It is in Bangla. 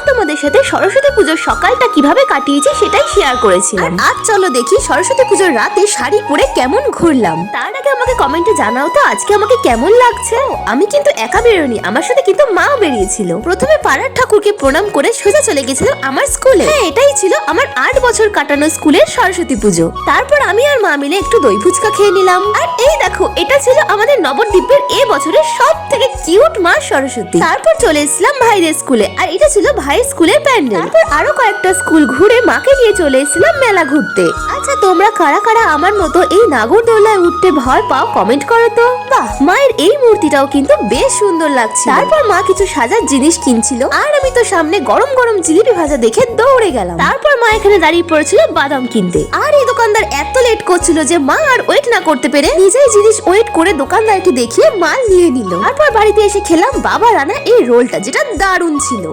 তোমাদের সাথে সরস্বতী পুজোর সকালটা কিভাবে কাটিয়েছি সেটাই শেয়ার করেছিলাম। আজ চলো দেখি সরস্বতী পুজোর রাতে শাড়ি পরে কেমন ঘুরলাম। তার আগে আমাকে কমেন্টে জানাও তো আজকে আমাকে কেমন লাগছে। আমি কিন্তু একা বেরোনি, আমার সাথে কিন্তু মাও বেরিয়েছিল। প্রথমে পাড়ার ঠাকুরকে প্রণাম করে সোজা চলে গেছিলাম আমার স্কুলে। হ্যাঁ, এটাই ছিল আমার 8 বছর কাটানো স্কুলের সরস্বতী পুজো। তারপর আমি আর মা মিলে একটু দই ফুচকা খেয়ে নিলাম। আর এই দেখো, এটা ছিল আমাদের নবদ্বীপের এ বছরের সব থেকে কিউট মা সরস্বতী। তারপর চলে এসেছিলাম ভাইদের স্কুলে, আর এটা ছিল ভাইয়ের স্কুলের প্যান্ডেল। তারপর আরো কয়েকটা স্কুল ঘুরে মাকে নিয়ে চলে এসেছিলাম মেলা ঘুরতে। আচ্ছা, তোমরা কারা কারা আমার মতো এই নাগরদোলায় উঠতে ভয় পাও কমেন্ট করো তো। বাহ, মায়ের এই মূর্তিটাও কিন্তু বেশ সুন্দর লাগছে। তারপর মা কিছু সাজার জিনিস কিনছিল, আর আমি তো সামনে গরম গরম জিলিপি ভাজা দেখে দৌড়ে গেলাম। তারপর মা এখানে দাঁড়িয়ে পড়েছিল বাদাম কিনতে, আর এই দোকানদার এত লেট করছিল যে মা আর ওয়েট না করতে পেরে নিজেই জিনিস ওয়েট করে দোকানদারকে দেখিয়ে মাল নিয়ে নিল। তারপর বাড়িতে এসে খেলাম বাবা রান্না এই রোলটা, যেটা দারুণ ছিল।